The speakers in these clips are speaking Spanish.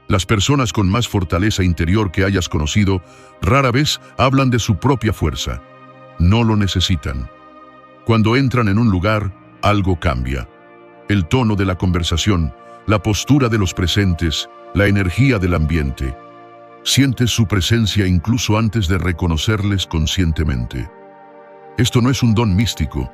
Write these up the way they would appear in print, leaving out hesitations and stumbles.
Las personas con más fortaleza interior que hayas conocido rara vez hablan de su propia fuerza. No lo necesitan. Cuando entran en un lugar, algo cambia. El tono de la conversación, la postura de los presentes, la energía del ambiente. Sientes su presencia incluso antes de reconocerles conscientemente. Esto no es un don místico,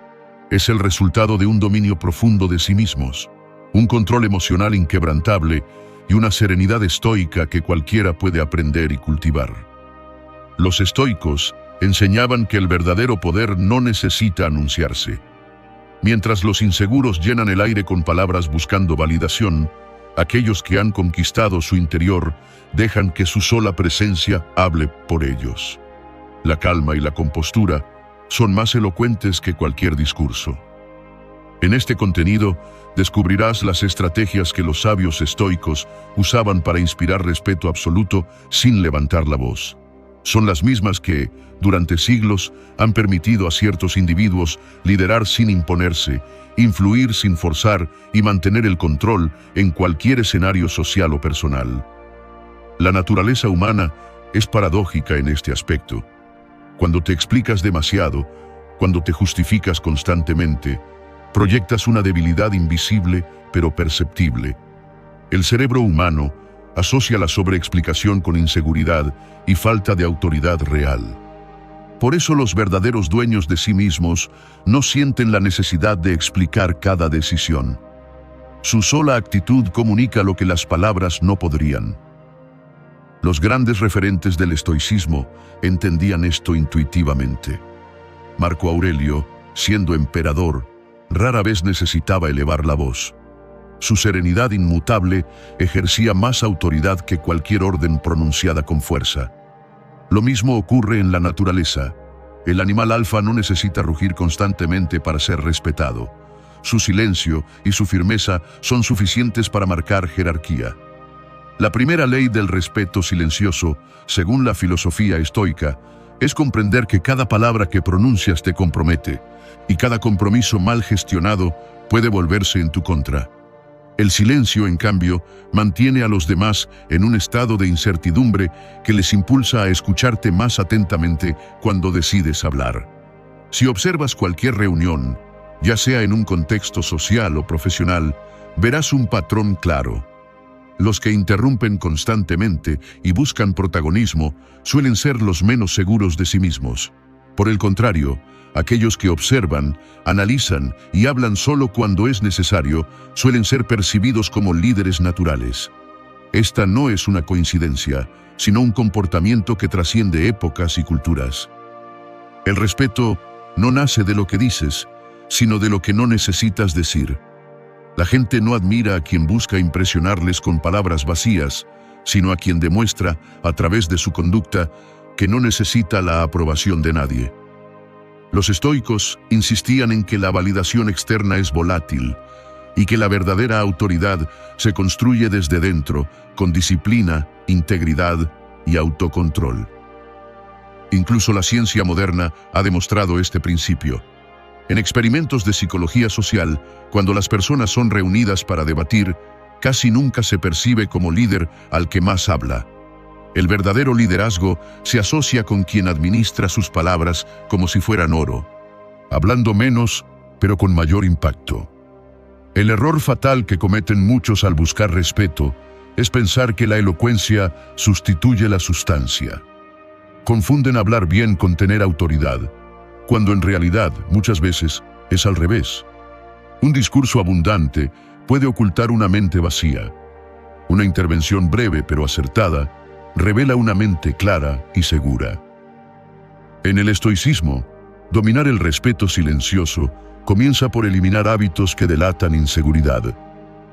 es el resultado de un dominio profundo de sí mismos, un control emocional inquebrantable y una serenidad estoica que cualquiera puede aprender y cultivar. Los estoicos enseñaban que el verdadero poder no necesita anunciarse. Mientras los inseguros llenan el aire con palabras buscando validación, aquellos que han conquistado su interior dejan que su sola presencia hable por ellos. La calma y la compostura son más elocuentes que cualquier discurso. En este contenido descubrirás las estrategias que los sabios estoicos usaban para inspirar respeto absoluto sin levantar la voz. Son las mismas que, durante siglos, han permitido a ciertos individuos liderar sin imponerse, influir sin forzar y mantener el control en cualquier escenario social o personal. La naturaleza humana es paradójica en este aspecto. Cuando te explicas demasiado, cuando te justificas constantemente, proyectas una debilidad invisible pero perceptible. El cerebro humano asocia la sobreexplicación con inseguridad y falta de autoridad real. Por eso los verdaderos dueños de sí mismos no sienten la necesidad de explicar cada decisión. Su sola actitud comunica lo que las palabras no podrían. Los grandes referentes del estoicismo entendían esto intuitivamente. Marco Aurelio, siendo emperador, rara vez necesitaba elevar la voz. Su serenidad inmutable ejercía más autoridad que cualquier orden pronunciada con fuerza. Lo mismo ocurre en la naturaleza. El animal alfa no necesita rugir constantemente para ser respetado. Su silencio y su firmeza son suficientes para marcar jerarquía. La primera ley del respeto silencioso, según la filosofía estoica, es comprender que cada palabra que pronuncias te compromete, y cada compromiso mal gestionado puede volverse en tu contra. El silencio, en cambio, mantiene a los demás en un estado de incertidumbre que les impulsa a escucharte más atentamente cuando decides hablar. Si observas cualquier reunión, ya sea en un contexto social o profesional, verás un patrón claro. Los que interrumpen constantemente y buscan protagonismo suelen ser los menos seguros de sí mismos. Por el contrario, aquellos que observan, analizan y hablan solo cuando es necesario suelen ser percibidos como líderes naturales. Esta no es una coincidencia, sino un comportamiento que trasciende épocas y culturas. El respeto no nace de lo que dices, sino de lo que no necesitas decir. La gente no admira a quien busca impresionarles con palabras vacías, sino a quien demuestra, a través de su conducta, que no necesita la aprobación de nadie. Los estoicos insistían en que la validación externa es volátil y que la verdadera autoridad se construye desde dentro, con disciplina, integridad y autocontrol. Incluso la ciencia moderna ha demostrado este principio. En experimentos de psicología social, cuando las personas son reunidas para debatir, casi nunca se percibe como líder al que más habla. El verdadero liderazgo se asocia con quien administra sus palabras como si fueran oro, hablando menos, pero con mayor impacto. El error fatal que cometen muchos al buscar respeto es pensar que la elocuencia sustituye la sustancia. Confunden hablar bien con tener autoridad, cuando en realidad, muchas veces, es al revés. Un discurso abundante puede ocultar una mente vacía. Una intervención breve pero acertada revela una mente clara y segura. En el estoicismo, dominar el respeto silencioso comienza por eliminar hábitos que delatan inseguridad,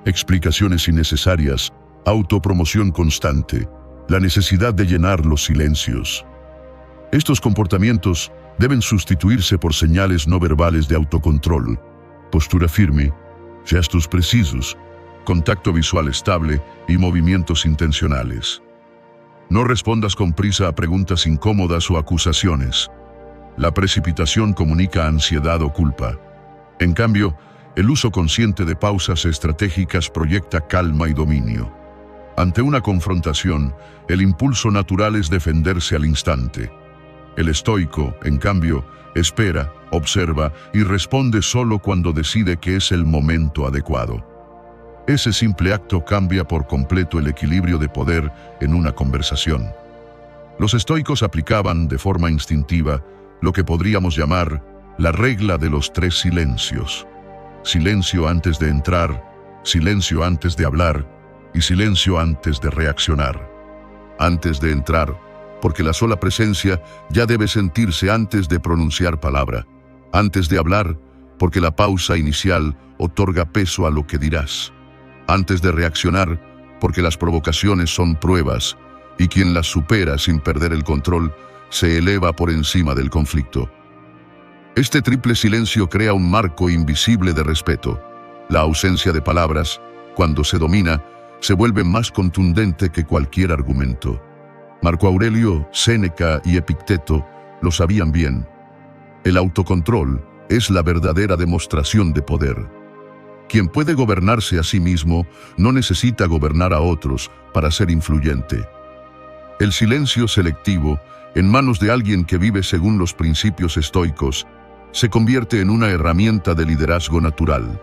explicaciones innecesarias, autopromoción constante, la necesidad de llenar los silencios. Estos comportamientos deben sustituirse por señales no verbales de autocontrol, postura firme, gestos precisos, contacto visual estable y movimientos intencionales. No respondas con prisa a preguntas incómodas o acusaciones. La precipitación comunica ansiedad o culpa. En cambio, el uso consciente de pausas estratégicas proyecta calma y dominio. Ante una confrontación, el impulso natural es defenderse al instante. El estoico, en cambio, espera, observa y responde solo cuando decide que es el momento adecuado. Ese simple acto cambia por completo el equilibrio de poder en una conversación. Los estoicos aplicaban de forma instintiva lo que podríamos llamar la regla de los 3 silencios. Silencio antes de entrar, silencio antes de hablar y silencio antes de reaccionar. Antes de entrar, porque la sola presencia ya debe sentirse antes de pronunciar palabra. Antes de hablar, porque la pausa inicial otorga peso a lo que dirás. Antes de reaccionar, porque las provocaciones son pruebas, y quien las supera sin perder el control, se eleva por encima del conflicto. Este triple silencio crea un marco invisible de respeto. La ausencia de palabras, cuando se domina, se vuelve más contundente que cualquier argumento. Marco Aurelio, Séneca y Epicteto lo sabían bien. El autocontrol es la verdadera demostración de poder. Quien puede gobernarse a sí mismo no necesita gobernar a otros para ser influyente. El silencio selectivo, en manos de alguien que vive según los principios estoicos, se convierte en una herramienta de liderazgo natural.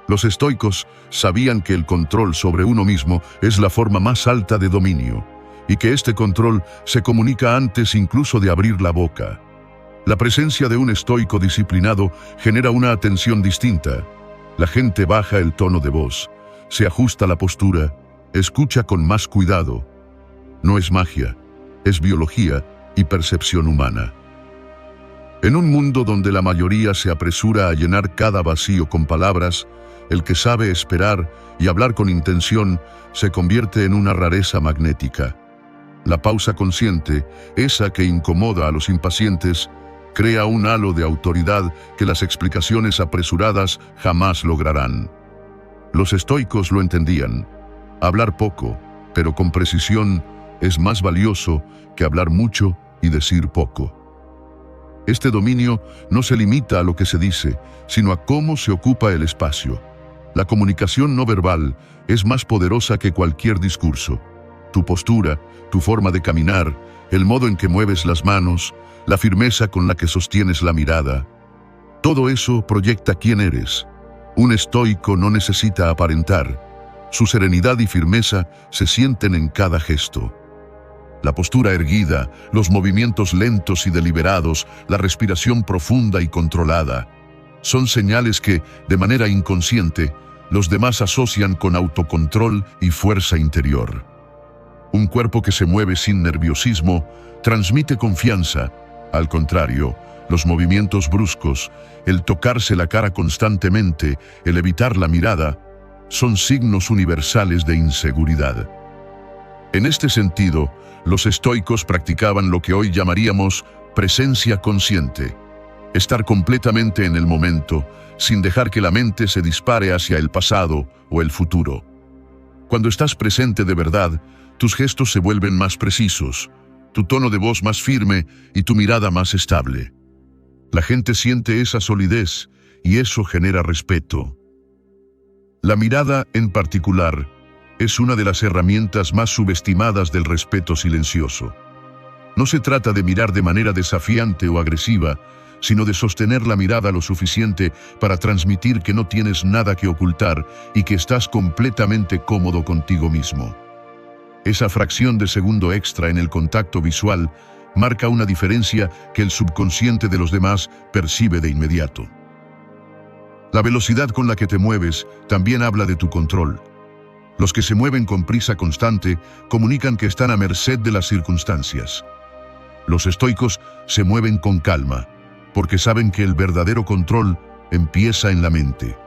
Los estoicos sabían que el control sobre uno mismo es la forma más alta de dominio, y que este control se comunica antes incluso de abrir la boca. La presencia de un estoico disciplinado genera una atención distinta. La gente baja el tono de voz, se ajusta la postura, escucha con más cuidado. No es magia, es biología y percepción humana. En un mundo donde la mayoría se apresura a llenar cada vacío con palabras, el que sabe esperar y hablar con intención se convierte en una rareza magnética. La pausa consciente, esa que incomoda a los impacientes, crea un halo de autoridad que las explicaciones apresuradas jamás lograrán. Los estoicos lo entendían. Hablar poco, pero con precisión, es más valioso que hablar mucho y decir poco. Este dominio no se limita a lo que se dice, sino a cómo se ocupa el espacio. La comunicación no verbal es más poderosa que cualquier discurso. Tu postura, tu forma de caminar, el modo en que mueves las manos, la firmeza con la que sostienes la mirada. Todo eso proyecta quién eres. Un estoico no necesita aparentar. Su serenidad y firmeza se sienten en cada gesto. La postura erguida, los movimientos lentos y deliberados, la respiración profunda y controlada, son señales que, de manera inconsciente, los demás asocian con autocontrol y fuerza interior. Un cuerpo que se mueve sin nerviosismo transmite confianza. Al contrario, los movimientos bruscos, el tocarse la cara constantemente, el evitar la mirada, son signos universales de inseguridad. En este sentido, los estoicos practicaban lo que hoy llamaríamos presencia consciente. Estar completamente en el momento, sin dejar que la mente se dispare hacia el pasado o el futuro. Cuando estás presente de verdad, tus gestos se vuelven más precisos, tu tono de voz más firme y tu mirada más estable. La gente siente esa solidez y eso genera respeto. La mirada, en particular, es una de las herramientas más subestimadas del respeto silencioso. No se trata de mirar de manera desafiante o agresiva, sino de sostener la mirada lo suficiente para transmitir que no tienes nada que ocultar y que estás completamente cómodo contigo mismo. Esa fracción de segundo extra en el contacto visual marca una diferencia que el subconsciente de los demás percibe de inmediato. La velocidad con la que te mueves también habla de tu control. Los que se mueven con prisa constante comunican que están a merced de las circunstancias. Los estoicos se mueven con calma, porque saben que el verdadero control empieza en la mente.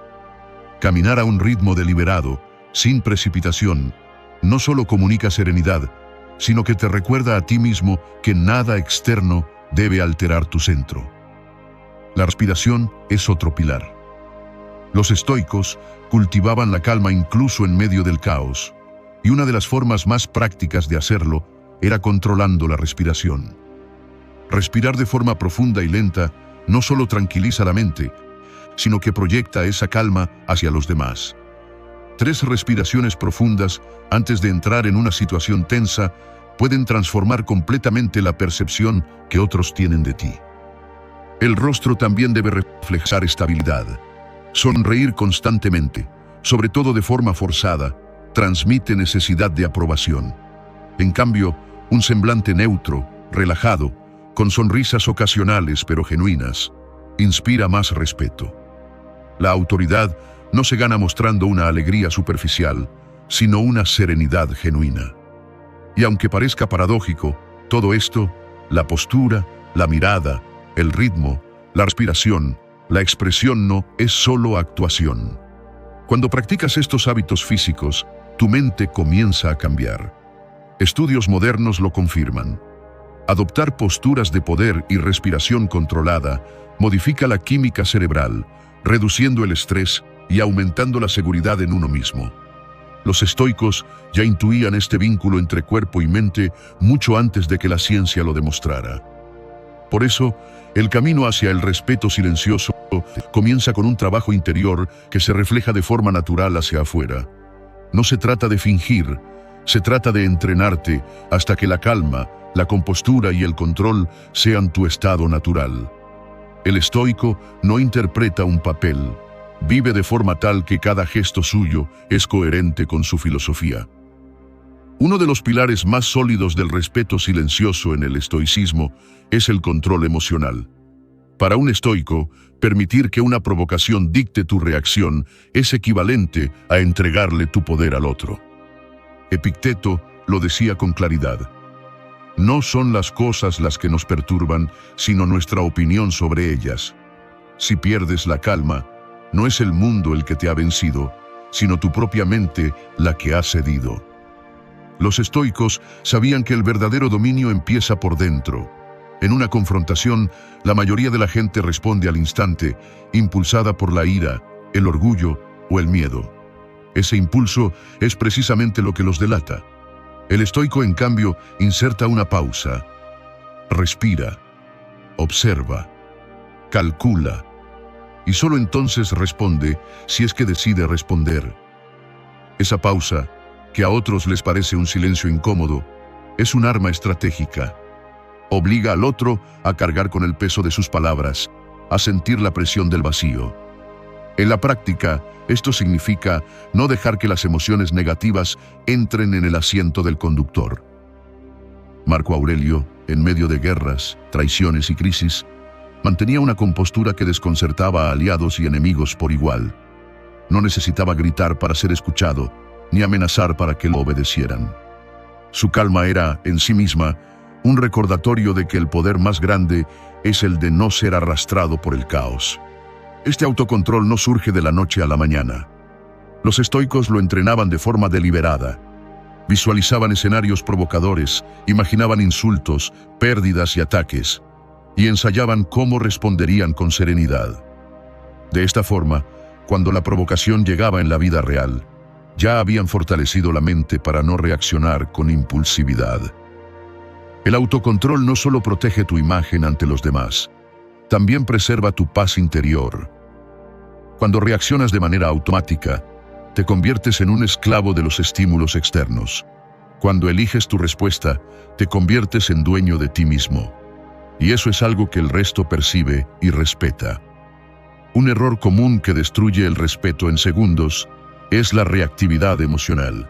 Caminar a un ritmo deliberado, sin precipitación, no solo comunica serenidad, sino que te recuerda a ti mismo que nada externo debe alterar tu centro. La respiración es otro pilar. Los estoicos cultivaban la calma incluso en medio del caos, y una de las formas más prácticas de hacerlo era controlando la respiración. Respirar de forma profunda y lenta no solo tranquiliza la mente, sino que proyecta esa calma hacia los demás. 3 respiraciones profundas antes de entrar en una situación tensa pueden transformar completamente la percepción que otros tienen de ti. El rostro también debe reflejar estabilidad. Sonreír constantemente, sobre todo de forma forzada, transmite necesidad de aprobación. En cambio, un semblante neutro, relajado, con sonrisas ocasionales pero genuinas, inspira más respeto. La autoridad no se gana mostrando una alegría superficial, sino una serenidad genuina. Y aunque parezca paradójico, todo esto, la postura, la mirada, el ritmo, la respiración, la expresión no es solo actuación. Cuando practicas estos hábitos físicos, tu mente comienza a cambiar. Estudios modernos lo confirman. Adoptar posturas de poder y respiración controlada modifica la química cerebral, reduciendo el estrés y aumentando la seguridad en uno mismo. Los estoicos ya intuían este vínculo entre cuerpo y mente mucho antes de que la ciencia lo demostrara. Por eso, el camino hacia el respeto silencioso comienza con un trabajo interior que se refleja de forma natural hacia afuera. No se trata de fingir, se trata de entrenarte hasta que la calma, la compostura y el control sean tu estado natural. El estoico no interpreta un papel, vive de forma tal que cada gesto suyo es coherente con su filosofía. Uno de los pilares más sólidos del respeto silencioso en el estoicismo es el control emocional. Para un estoico, permitir que una provocación dicte tu reacción es equivalente a entregarle tu poder al otro. Epicteto lo decía con claridad. No son las cosas las que nos perturban, sino nuestra opinión sobre ellas. Si pierdes la calma, no es el mundo el que te ha vencido, sino tu propia mente la que ha cedido. Los estoicos sabían que el verdadero dominio empieza por dentro. En una confrontación, la mayoría de la gente responde al instante, impulsada por la ira, el orgullo o el miedo. Ese impulso es precisamente lo que los delata. El estoico, en cambio, inserta una pausa. Respira, observa, calcula, y solo entonces responde si es que decide responder. Esa pausa, que a otros les parece un silencio incómodo, es un arma estratégica. Obliga al otro a cargar con el peso de sus palabras, a sentir la presión del vacío. En la práctica, esto significa no dejar que las emociones negativas entren en el asiento del conductor. Marco Aurelio, en medio de guerras, traiciones y crisis, mantenía una compostura que desconcertaba a aliados y enemigos por igual. No necesitaba gritar para ser escuchado, ni amenazar para que lo obedecieran. Su calma era, en sí misma, un recordatorio de que el poder más grande es el de no ser arrastrado por el caos. Este autocontrol no surge de la noche a la mañana. Los estoicos lo entrenaban de forma deliberada. Visualizaban escenarios provocadores, imaginaban insultos, pérdidas y ataques, y ensayaban cómo responderían con serenidad. De esta forma, cuando la provocación llegaba en la vida real, ya habían fortalecido la mente para no reaccionar con impulsividad. El autocontrol no solo protege tu imagen ante los demás, también preserva tu paz interior. Cuando reaccionas de manera automática, te conviertes en un esclavo de los estímulos externos. Cuando eliges tu respuesta, te conviertes en dueño de ti mismo. Y eso es algo que el resto percibe y respeta. Un error común que destruye el respeto en segundos es la reactividad emocional.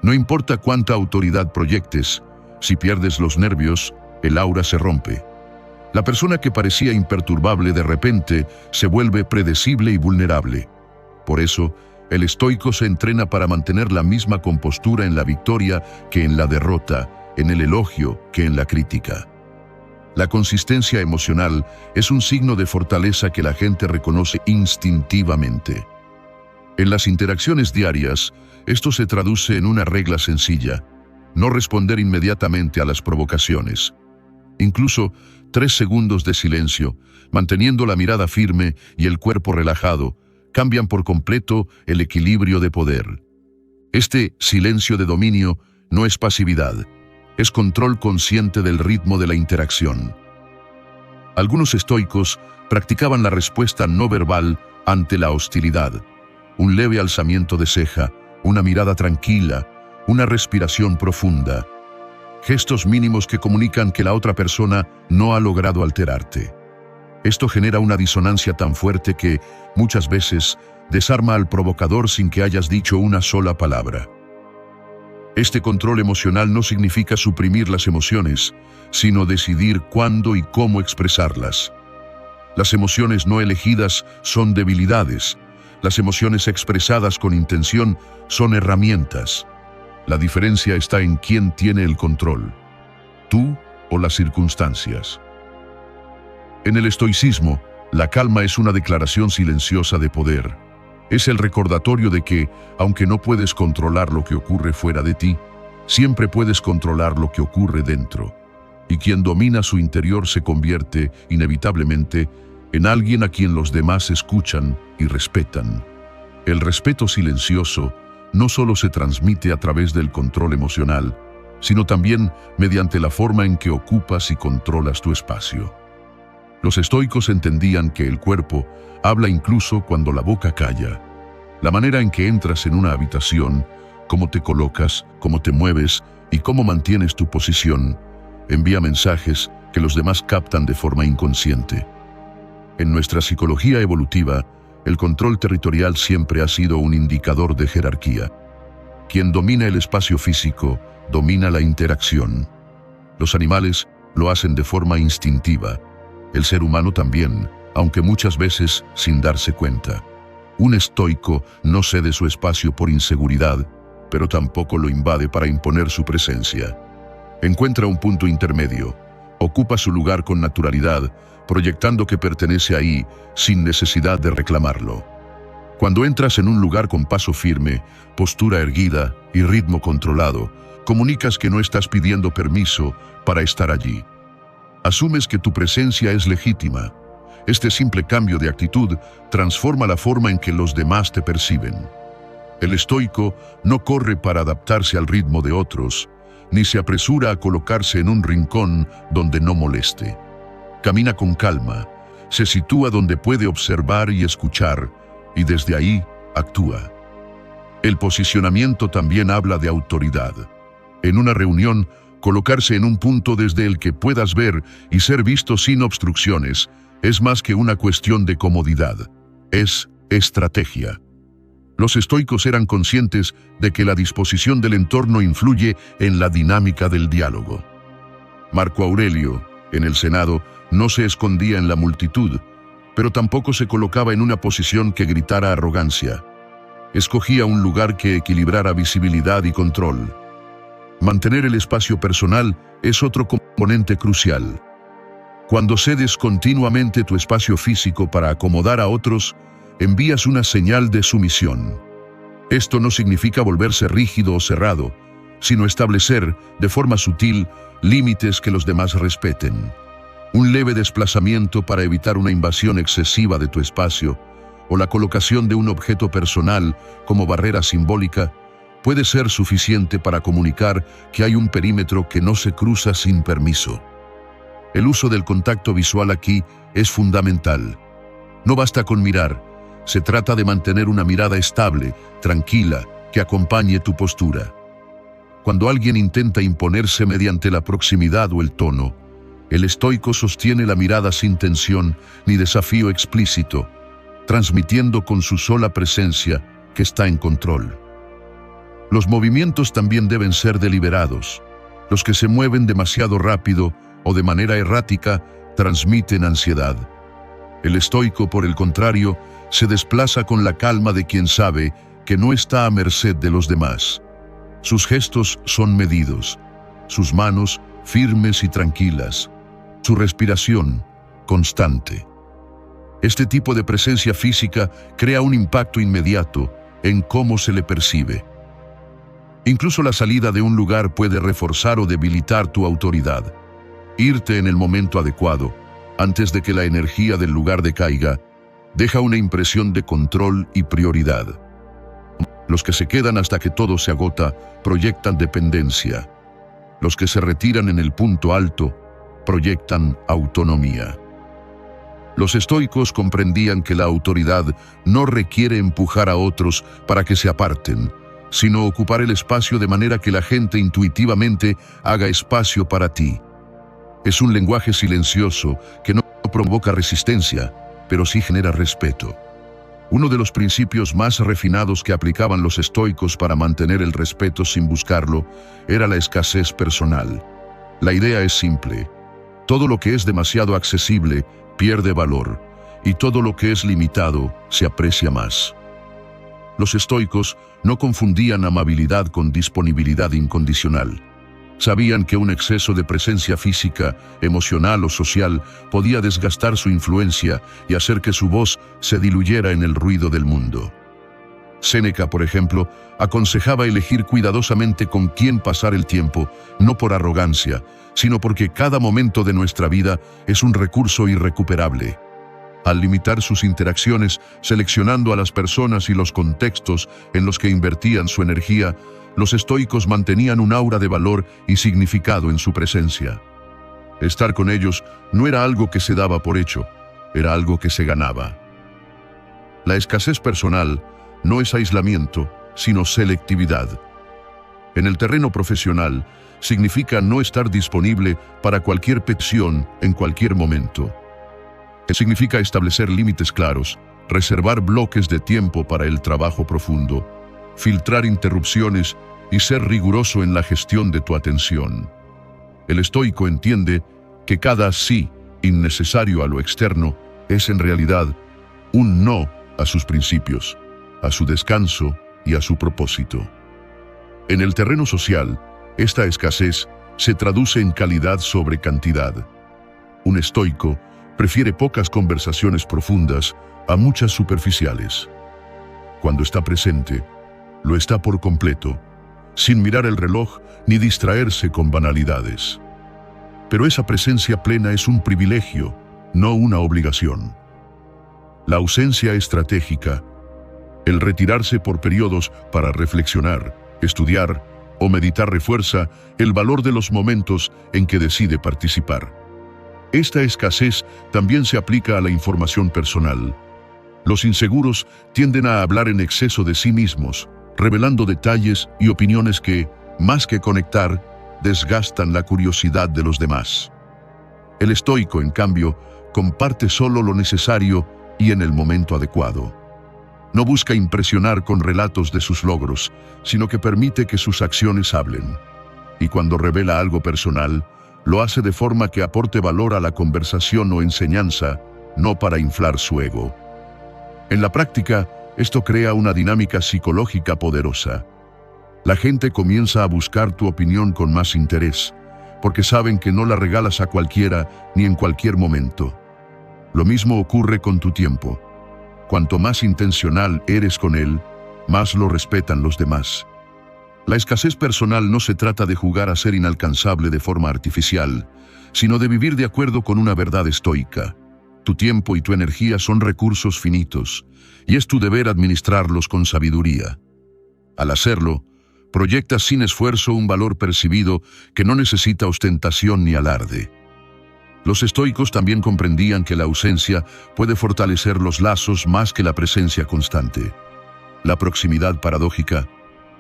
No importa cuánta autoridad proyectes, si pierdes los nervios, el aura se rompe. La persona que parecía imperturbable de repente se vuelve predecible y vulnerable. Por eso, el estoico se entrena para mantener la misma compostura en la victoria que en la derrota, en el elogio que en la crítica. La consistencia emocional es un signo de fortaleza que la gente reconoce instintivamente. En las interacciones diarias, esto se traduce en una regla sencilla: no responder inmediatamente a las provocaciones. Incluso 3 segundos de silencio, manteniendo la mirada firme y el cuerpo relajado, cambian por completo el equilibrio de poder. Este silencio de dominio no es pasividad, es control consciente del ritmo de la interacción. Algunos estoicos practicaban la respuesta no verbal ante la hostilidad. un leve alzamiento de ceja, una mirada tranquila, una respiración profunda. Gestos mínimos que comunican que la otra persona no ha logrado alterarte. Esto genera una disonancia tan fuerte que, muchas veces, desarma al provocador sin que hayas dicho una sola palabra. Este control emocional no significa suprimir las emociones, sino decidir cuándo y cómo expresarlas. Las emociones no elegidas son debilidades. Las emociones expresadas con intención son herramientas. La diferencia está en quién tiene el control, tú o las circunstancias. En el estoicismo, la calma es una declaración silenciosa de poder. Es el recordatorio de que, aunque no puedes controlar lo que ocurre fuera de ti, siempre puedes controlar lo que ocurre dentro. Y quien domina su interior se convierte, inevitablemente, en alguien a quien los demás escuchan y respetan. El respeto silencioso no solo se transmite a través del control emocional, sino también mediante la forma en que ocupas y controlas tu espacio. Los estoicos entendían que el cuerpo habla incluso cuando la boca calla. La manera en que entras en una habitación, cómo te colocas, cómo te mueves y cómo mantienes tu posición, envía mensajes que los demás captan de forma inconsciente. En nuestra psicología evolutiva, el control territorial siempre ha sido un indicador de jerarquía. Quien domina el espacio físico, domina la interacción. Los animales lo hacen de forma instintiva. El ser humano también, aunque muchas veces sin darse cuenta. Un estoico no cede su espacio por inseguridad, pero tampoco lo invade para imponer su presencia. Encuentra un punto intermedio. Ocupa su lugar con naturalidad, proyectando que pertenece ahí, sin necesidad de reclamarlo. Cuando entras en un lugar con paso firme, postura erguida y ritmo controlado, comunicas que no estás pidiendo permiso para estar allí. Asumes que tu presencia es legítima. Este simple cambio de actitud transforma la forma en que los demás te perciben. El estoico no corre para adaptarse al ritmo de otros, ni se apresura a colocarse en un rincón donde no moleste. Camina con calma, se sitúa donde puede observar y escuchar, y desde ahí actúa. El posicionamiento también habla de autoridad. En una reunión, colocarse en un punto desde el que puedas ver y ser visto sin obstrucciones es más que una cuestión de comodidad, es estrategia. Los estoicos eran conscientes de que la disposición del entorno influye en la dinámica del diálogo. Marco Aurelio, en el Senado, no se escondía en la multitud, pero tampoco se colocaba en una posición que gritara arrogancia. Escogía un lugar que equilibrara visibilidad y control. Mantener el espacio personal es otro componente crucial. Cuando cedes continuamente tu espacio físico para acomodar a otros, envías una señal de sumisión. Esto no significa volverse rígido o cerrado, sino establecer, de forma sutil, límites que los demás respeten. Un leve desplazamiento para evitar una invasión excesiva de tu espacio, o la colocación de un objeto personal como barrera simbólica, puede ser suficiente para comunicar que hay un perímetro que no se cruza sin permiso. El uso del contacto visual aquí es fundamental. No basta con mirar, se trata de mantener una mirada estable, tranquila, que acompañe tu postura. Cuando alguien intenta imponerse mediante la proximidad o el tono, el estoico sostiene la mirada sin tensión ni desafío explícito, transmitiendo con su sola presencia que está en control. Los movimientos también deben ser deliberados. Los que se mueven demasiado rápido o de manera errática transmiten ansiedad. El estoico, por el contrario, se desplaza con la calma de quien sabe que no está a merced de los demás. Sus gestos son medidos, sus manos firmes y tranquilas, su respiración constante. Este tipo de presencia física crea un impacto inmediato en cómo se le percibe. Incluso la salida de un lugar puede reforzar o debilitar tu autoridad. Irte en el momento adecuado, antes de que la energía del lugar decaiga, deja una impresión de control y prioridad. Los que se quedan hasta que todo se agota proyectan dependencia. Los que se retiran en el punto alto proyectan autonomía. Los estoicos comprendían que la autoridad no requiere empujar a otros para que se aparten, sino ocupar el espacio de manera que la gente intuitivamente haga espacio para ti. Es un lenguaje silencioso que no provoca resistencia, pero sí genera respeto. Uno de los principios más refinados que aplicaban los estoicos para mantener el respeto sin buscarlo era la escasez personal. La idea es simple: todo lo que es demasiado accesible pierde valor, y todo lo que es limitado se aprecia más. Los estoicos no confundían amabilidad con disponibilidad incondicional. Sabían que un exceso de presencia física, emocional o social podía desgastar su influencia y hacer que su voz se diluyera en el ruido del mundo. Séneca, por ejemplo, aconsejaba elegir cuidadosamente con quién pasar el tiempo, no por arrogancia, sino porque cada momento de nuestra vida es un recurso irrecuperable. Al limitar sus interacciones, seleccionando a las personas y los contextos en los que invertían su energía, los estoicos mantenían un aura de valor y significado en su presencia. Estar con ellos no era algo que se daba por hecho, era algo que se ganaba. La escasez personal no es aislamiento, sino selectividad. En el terreno profesional, significa no estar disponible para cualquier petición en cualquier momento. Significa establecer límites claros, reservar bloques de tiempo para el trabajo profundo, filtrar interrupciones y ser riguroso en la gestión de tu atención. El estoico entiende que cada sí innecesario a lo externo es en realidad un no a sus principios, a su descanso y a su propósito. En el terreno social, esta escasez se traduce en calidad sobre cantidad. Un estoico prefiere pocas conversaciones profundas a muchas superficiales. Cuando está presente, lo está por completo, sin mirar el reloj ni distraerse con banalidades. Pero esa presencia plena es un privilegio, no una obligación. La ausencia estratégica, el retirarse por periodos para reflexionar, estudiar o meditar refuerza el valor de los momentos en que decide participar. Esta escasez también se aplica a la información personal. Los inseguros tienden a hablar en exceso de sí mismos, revelando detalles y opiniones que, más que conectar, desgastan la curiosidad de los demás. El estoico, en cambio, comparte solo lo necesario y en el momento adecuado. No busca impresionar con relatos de sus logros, sino que permite que sus acciones hablen. Y cuando revela algo personal, lo hace de forma que aporte valor a la conversación o enseñanza, no para inflar su ego. En la práctica, esto crea una dinámica psicológica poderosa. La gente comienza a buscar tu opinión con más interés, porque saben que no la regalas a cualquiera ni en cualquier momento. Lo mismo ocurre con tu tiempo. Cuanto más intencional eres con él, más lo respetan los demás. La escasez personal no se trata de jugar a ser inalcanzable de forma artificial, sino de vivir de acuerdo con una verdad estoica. Tu tiempo y tu energía son recursos finitos, y es tu deber administrarlos con sabiduría. Al hacerlo, proyectas sin esfuerzo un valor percibido que no necesita ostentación ni alarde. Los estoicos también comprendían que la ausencia puede fortalecer los lazos más que la presencia constante. La proximidad paradójica,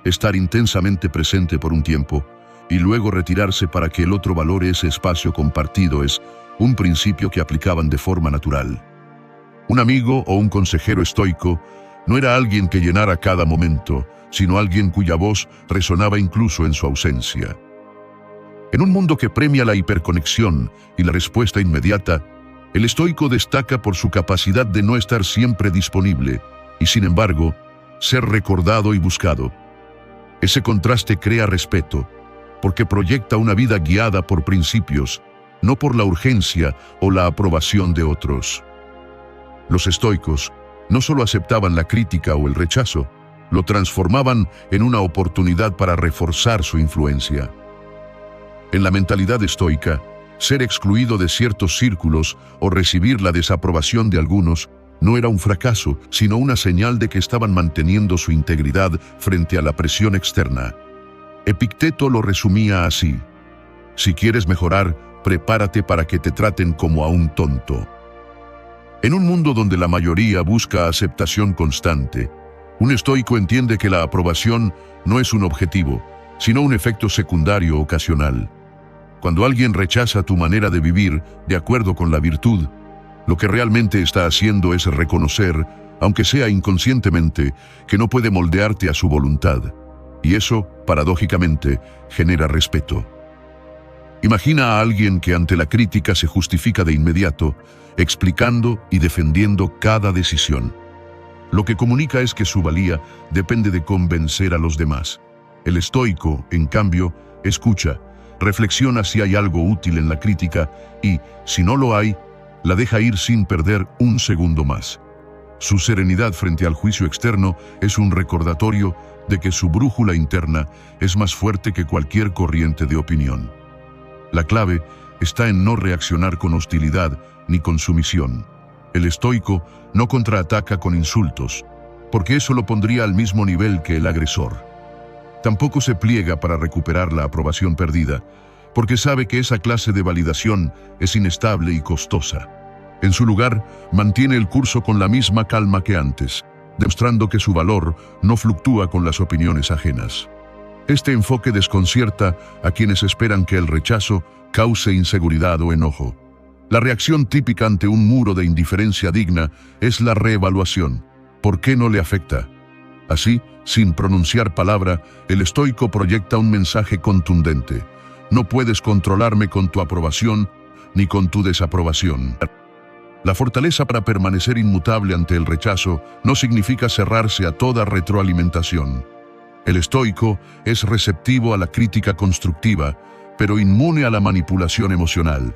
estar intensamente presente por un tiempo y luego retirarse para que el otro valore ese espacio compartido, es un principio que aplicaban de forma natural. Un amigo o un consejero estoico no era alguien que llenara cada momento, sino alguien cuya voz resonaba incluso en su ausencia. En un mundo que premia la hiperconexión y la respuesta inmediata, el estoico destaca por su capacidad de no estar siempre disponible y, sin embargo, ser recordado y buscado. Ese contraste crea respeto, porque proyecta una vida guiada por principios, no por la urgencia o la aprobación de otros. Los estoicos no solo aceptaban la crítica o el rechazo, lo transformaban en una oportunidad para reforzar su influencia. En la mentalidad estoica, ser excluido de ciertos círculos o recibir la desaprobación de algunos no era un fracaso, sino una señal de que estaban manteniendo su integridad frente a la presión externa. Epicteto lo resumía así: si quieres mejorar, prepárate para que te traten como a un tonto. En un mundo donde la mayoría busca aceptación constante, un estoico entiende que la aprobación no es un objetivo, sino un efecto secundario ocasional. Cuando alguien rechaza tu manera de vivir de acuerdo con la virtud, lo que realmente está haciendo es reconocer, aunque sea inconscientemente, que no puede moldearte a su voluntad. Y eso, paradójicamente, genera respeto. Imagina a alguien que ante la crítica se justifica de inmediato, explicando y defendiendo cada decisión. Lo que comunica es que su valía depende de convencer a los demás. El estoico, en cambio, escucha, reflexiona si hay algo útil en la crítica y, si no lo hay, la deja ir sin perder un segundo más. Su serenidad frente al juicio externo es un recordatorio de que su brújula interna es más fuerte que cualquier corriente de opinión. La clave está en no reaccionar con hostilidad ni con sumisión. El estoico no contraataca con insultos, porque eso lo pondría al mismo nivel que el agresor. Tampoco se pliega para recuperar la aprobación perdida, porque sabe que esa clase de validación es inestable y costosa. En su lugar, mantiene el curso con la misma calma que antes, demostrando que su valor no fluctúa con las opiniones ajenas. Este enfoque desconcierta a quienes esperan que el rechazo cause inseguridad o enojo. La reacción típica ante un muro de indiferencia digna es la reevaluación. ¿Por qué no le afecta? Así, sin pronunciar palabra, el estoico proyecta un mensaje contundente. No puedes controlarme con tu aprobación ni con tu desaprobación. La fortaleza para permanecer inmutable ante el rechazo no significa cerrarse a toda retroalimentación. El estoico es receptivo a la crítica constructiva, pero inmune a la manipulación emocional.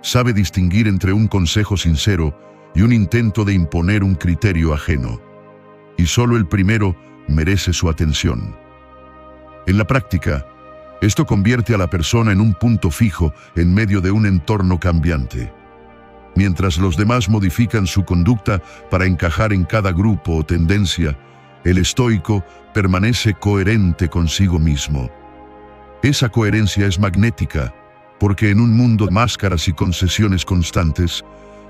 Sabe distinguir entre un consejo sincero y un intento de imponer un criterio ajeno. Y solo el primero merece su atención. En la práctica, esto convierte a la persona en un punto fijo en medio de un entorno cambiante. Mientras los demás modifican su conducta para encajar en cada grupo o tendencia, el estoico permanece coherente consigo mismo. Esa coherencia es magnética, porque en un mundo de máscaras y concesiones constantes,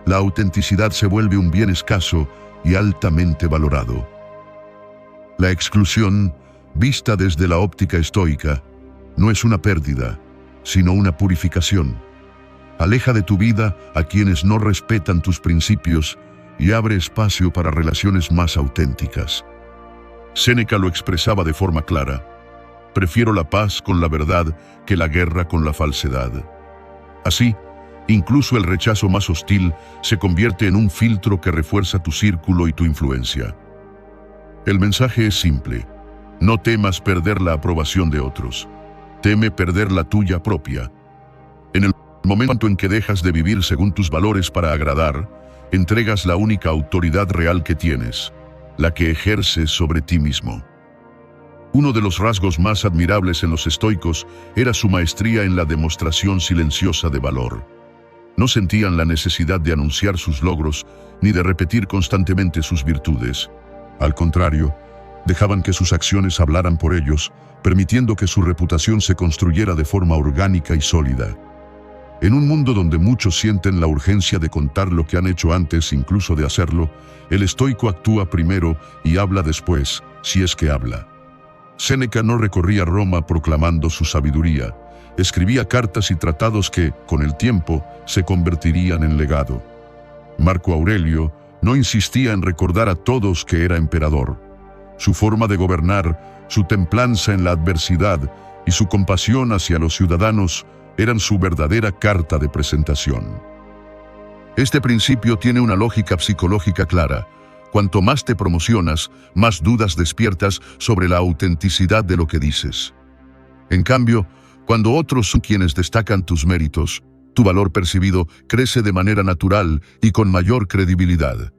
la autenticidad se vuelve un bien escaso y altamente valorado. La exclusión, vista desde la óptica estoica, no es una pérdida, sino una purificación. Aleja de tu vida a quienes no respetan tus principios y abre espacio para relaciones más auténticas. Séneca lo expresaba de forma clara: prefiero la paz con la verdad que la guerra con la falsedad. Así, incluso el rechazo más hostil se convierte en un filtro que refuerza tu círculo y tu influencia. El mensaje es simple: no temas perder la aprobación de otros, teme perder la tuya propia. En el momento en que dejas de vivir según tus valores para agradar, entregas la única autoridad real que tienes, la que ejerces sobre ti mismo. Uno de los rasgos más admirables en los estoicos era su maestría en la demostración silenciosa de valor. No sentían la necesidad de anunciar sus logros ni de repetir constantemente sus virtudes. Al contrario, dejaban que sus acciones hablaran por ellos, permitiendo que su reputación se construyera de forma orgánica y sólida. En un mundo donde muchos sienten la urgencia de contar lo que han hecho antes incluso de hacerlo, el estoico actúa primero y habla después, si es que habla. Séneca no recorría Roma proclamando su sabiduría, escribía cartas y tratados que, con el tiempo, se convertirían en legado. Marco Aurelio no insistía en recordar a todos que era emperador. Su forma de gobernar, su templanza en la adversidad y su compasión hacia los ciudadanos eran su verdadera carta de presentación. Este principio tiene una lógica psicológica clara. Cuanto más te promocionas, más dudas despiertas sobre la autenticidad de lo que dices. En cambio, cuando otros son quienes destacan tus méritos, tu valor percibido crece de manera natural y con mayor credibilidad.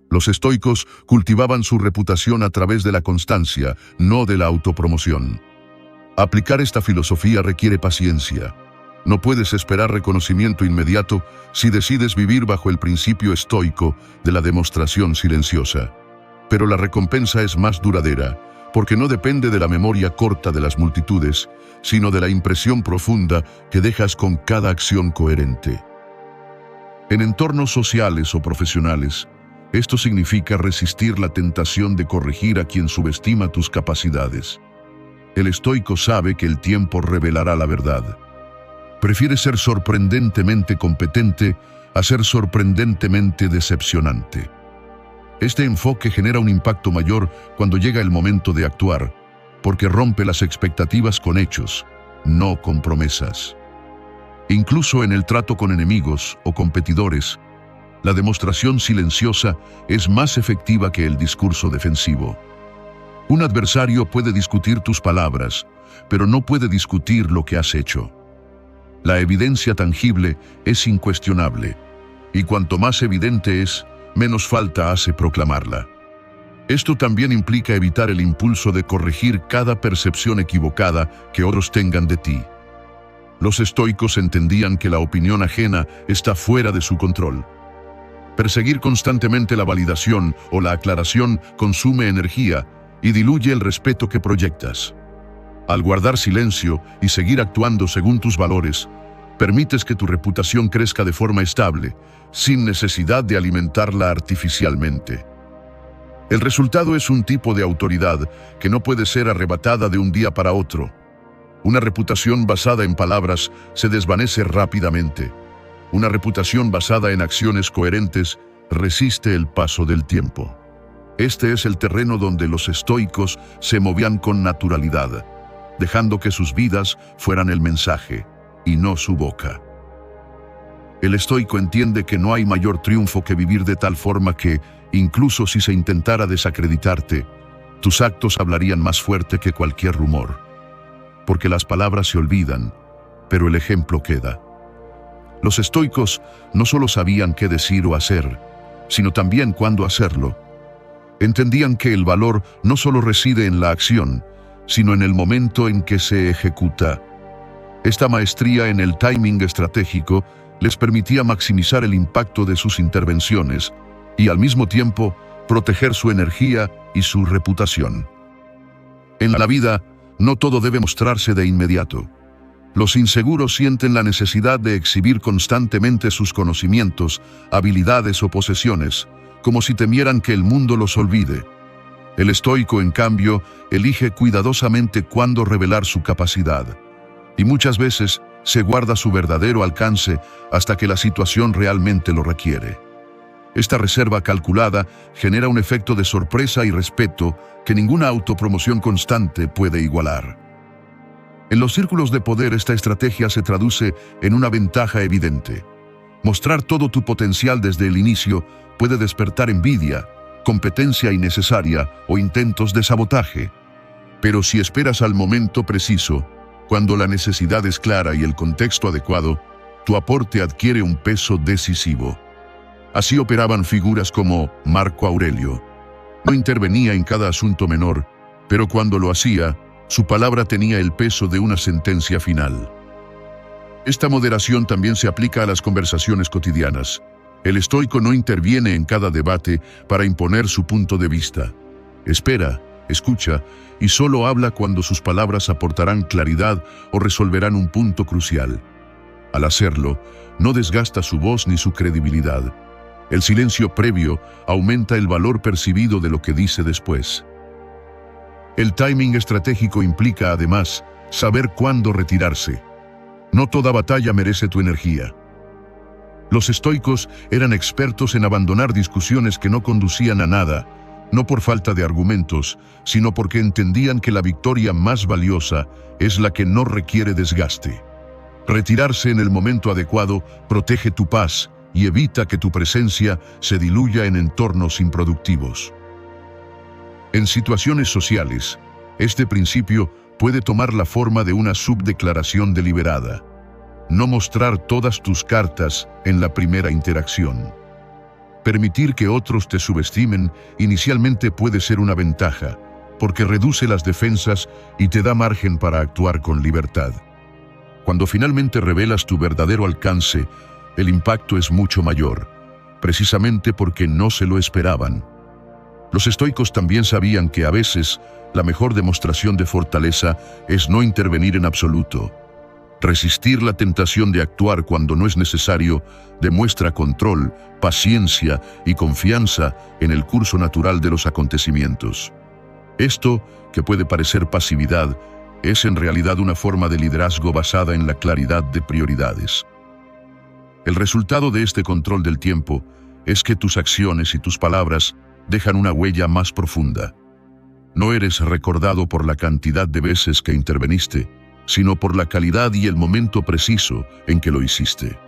Los estoicos cultivaban su reputación a través de la constancia, no de la autopromoción. Aplicar esta filosofía requiere paciencia. No puedes esperar reconocimiento inmediato si decides vivir bajo el principio estoico de la demostración silenciosa. Pero la recompensa es más duradera, porque no depende de la memoria corta de las multitudes, sino de la impresión profunda que dejas con cada acción coherente. En entornos sociales o profesionales, esto significa resistir la tentación de corregir a quien subestima tus capacidades. El estoico sabe que el tiempo revelará la verdad. Prefiere ser sorprendentemente competente a ser sorprendentemente decepcionante. Este enfoque genera un impacto mayor cuando llega el momento de actuar, porque rompe las expectativas con hechos, no con promesas. Incluso en el trato con enemigos o competidores, la demostración silenciosa es más efectiva que el discurso defensivo. Un adversario puede discutir tus palabras, pero no puede discutir lo que has hecho. La evidencia tangible es incuestionable, y cuanto más evidente es, menos falta hace proclamarla. Esto también implica evitar el impulso de corregir cada percepción equivocada que otros tengan de ti. Los estoicos entendían que la opinión ajena está fuera de su control. Perseguir constantemente la validación o la aclaración consume energía y diluye el respeto que proyectas. Al guardar silencio y seguir actuando según tus valores, permites que tu reputación crezca de forma estable, sin necesidad de alimentarla artificialmente. El resultado es un tipo de autoridad que no puede ser arrebatada de un día para otro. Una reputación basada en palabras se desvanece rápidamente. Una reputación basada en acciones coherentes resiste el paso del tiempo. Este es el terreno donde los estoicos se movían con naturalidad, dejando que sus vidas fueran el mensaje y no su boca. El estoico entiende que no hay mayor triunfo que vivir de tal forma que, incluso si se intentara desacreditarte, tus actos hablarían más fuerte que cualquier rumor. Porque las palabras se olvidan, pero el ejemplo queda. Los estoicos no solo sabían qué decir o hacer, sino también cuándo hacerlo. Entendían que el valor no solo reside en la acción, sino en el momento en que se ejecuta. Esta maestría en el timing estratégico les permitía maximizar el impacto de sus intervenciones y al mismo tiempo proteger su energía y su reputación. En la vida, no todo debe mostrarse de inmediato. Los inseguros sienten la necesidad de exhibir constantemente sus conocimientos, habilidades o posesiones, como si temieran que el mundo los olvide. El estoico, en cambio, elige cuidadosamente cuándo revelar su capacidad, y muchas veces se guarda su verdadero alcance hasta que la situación realmente lo requiere. Esta reserva calculada genera un efecto de sorpresa y respeto que ninguna autopromoción constante puede igualar. En los círculos de poder, esta estrategia se traduce en una ventaja evidente. Mostrar todo tu potencial desde el inicio puede despertar envidia, competencia innecesaria o intentos de sabotaje. Pero si esperas al momento preciso, cuando la necesidad es clara y el contexto adecuado, tu aporte adquiere un peso decisivo. Así operaban figuras como Marco Aurelio. No intervenía en cada asunto menor, pero cuando lo hacía, su palabra tenía el peso de una sentencia final. Esta moderación también se aplica a las conversaciones cotidianas. El estoico no interviene en cada debate para imponer su punto de vista. Espera, escucha y solo habla cuando sus palabras aportarán claridad o resolverán un punto crucial. Al hacerlo, no desgasta su voz ni su credibilidad. El silencio previo aumenta el valor percibido de lo que dice después. El timing estratégico implica, además, saber cuándo retirarse. No toda batalla merece tu energía. Los estoicos eran expertos en abandonar discusiones que no conducían a nada, no por falta de argumentos, sino porque entendían que la victoria más valiosa es la que no requiere desgaste. Retirarse en el momento adecuado protege tu paz y evita que tu presencia se diluya en entornos improductivos. En situaciones sociales, este principio puede tomar la forma de una subdeclaración deliberada. No mostrar todas tus cartas en la primera interacción. Permitir que otros te subestimen inicialmente puede ser una ventaja, porque reduce las defensas y te da margen para actuar con libertad. Cuando finalmente revelas tu verdadero alcance, el impacto es mucho mayor, precisamente porque no se lo esperaban. Los estoicos también sabían que a veces la mejor demostración de fortaleza es no intervenir en absoluto. Resistir la tentación de actuar cuando no es necesario demuestra control, paciencia y confianza en el curso natural de los acontecimientos. Esto, que puede parecer pasividad, es en realidad una forma de liderazgo basada en la claridad de prioridades. El resultado de este control del tiempo es que tus acciones y tus palabras dejan una huella más profunda. No eres recordado por la cantidad de veces que interveniste, sino por la calidad y el momento preciso en que lo hiciste.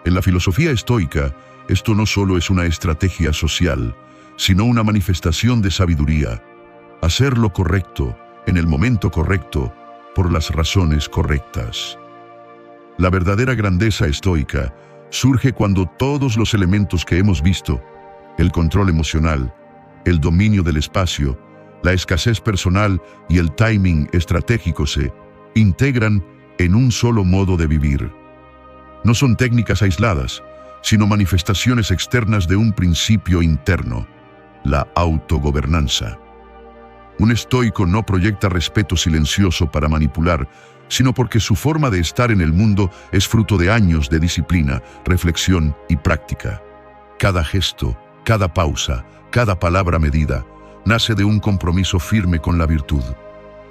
En la filosofía estoica, esto no solo es una estrategia social, sino una manifestación de sabiduría. Hacer lo correcto, en el momento correcto, por las razones correctas. La verdadera grandeza estoica surge cuando todos los elementos que hemos visto, el control emocional, el dominio del espacio, la escasez personal y el timing estratégico se integran en un solo modo de vivir. No son técnicas aisladas, sino manifestaciones externas de un principio interno, la autogobernanza. Un estoico no proyecta respeto silencioso para manipular, sino porque su forma de estar en el mundo es fruto de años de disciplina, reflexión y práctica. Cada gesto, cada pausa, cada palabra medida, nace de un compromiso firme con la virtud.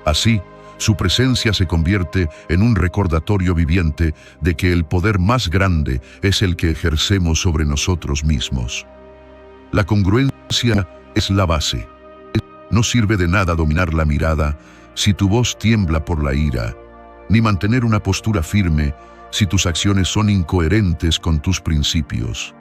Así, su presencia se convierte en un recordatorio viviente de que el poder más grande es el que ejercemos sobre nosotros mismos. La congruencia es la base. No sirve de nada dominar la mirada si tu voz tiembla por la ira, ni mantener una postura firme si tus acciones son incoherentes con tus principios.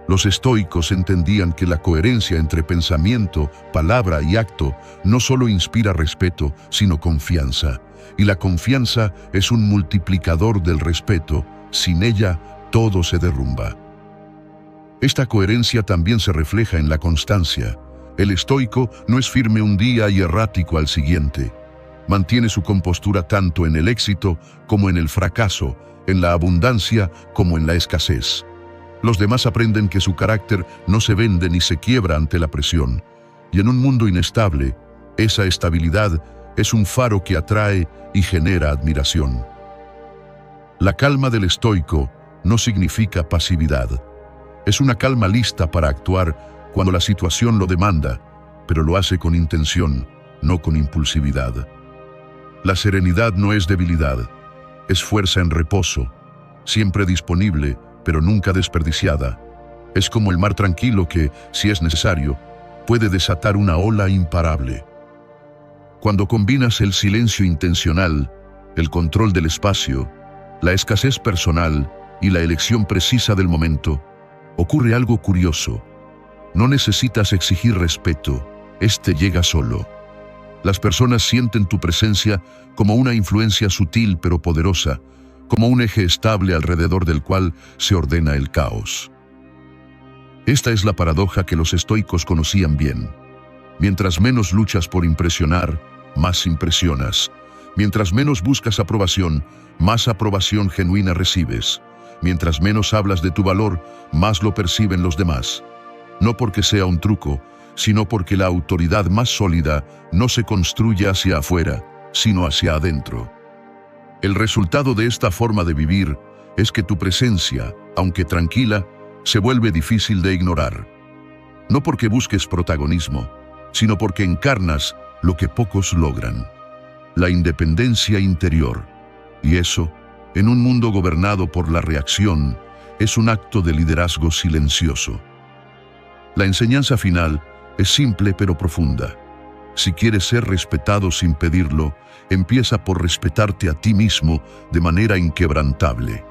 Los estoicos entendían que la coherencia entre pensamiento, palabra y acto no solo inspira respeto, sino confianza. Y la confianza es un multiplicador del respeto. Sin ella, todo se derrumba. Esta coherencia también se refleja en la constancia. El estoico no es firme un día y errático al siguiente. Mantiene su compostura tanto en el éxito como en el fracaso, en la abundancia como en la escasez. Los demás aprenden que su carácter no se vende ni se quiebra ante la presión. Y en un mundo inestable, esa estabilidad es un faro que atrae y genera admiración. La calma del estoico no significa pasividad. Es una calma lista para actuar cuando la situación lo demanda, pero lo hace con intención, no con impulsividad. La serenidad no es debilidad, es fuerza en reposo, siempre disponible, pero nunca desperdiciada. Es como el mar tranquilo que, si es necesario, puede desatar una ola imparable. Cuando combinas el silencio intencional, el control del espacio, la escasez personal y la elección precisa del momento, ocurre algo curioso. No necesitas exigir respeto, este llega solo. Las personas sienten tu presencia como una influencia sutil pero poderosa, como un eje estable alrededor del cual se ordena el caos. Esta es la paradoja que los estoicos conocían bien. Mientras menos luchas por impresionar, más impresionas. Mientras menos buscas aprobación, más aprobación genuina recibes. Mientras menos hablas de tu valor, más lo perciben los demás. No porque sea un truco, sino porque la autoridad más sólida no se construye hacia afuera, sino hacia adentro. El resultado de esta forma de vivir es que tu presencia, aunque tranquila, se vuelve difícil de ignorar. No porque busques protagonismo, sino porque encarnas lo que pocos logran: la independencia interior. Y eso, en un mundo gobernado por la reacción, es un acto de liderazgo silencioso. La enseñanza final es simple pero profunda. Si quieres ser respetado sin pedirlo, empieza por respetarte a ti mismo de manera inquebrantable.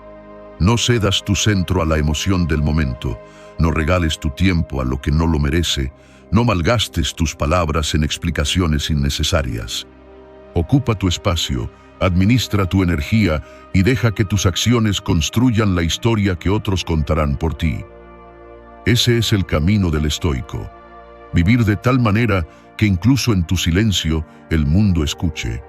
No cedas tu centro a la emoción del momento, no regales tu tiempo a lo que no lo merece, no malgastes tus palabras en explicaciones innecesarias. Ocupa tu espacio, administra tu energía y deja que tus acciones construyan la historia que otros contarán por ti. Ese es el camino del estoico. Vivir de tal manera que incluso en tu silencio el mundo escuche.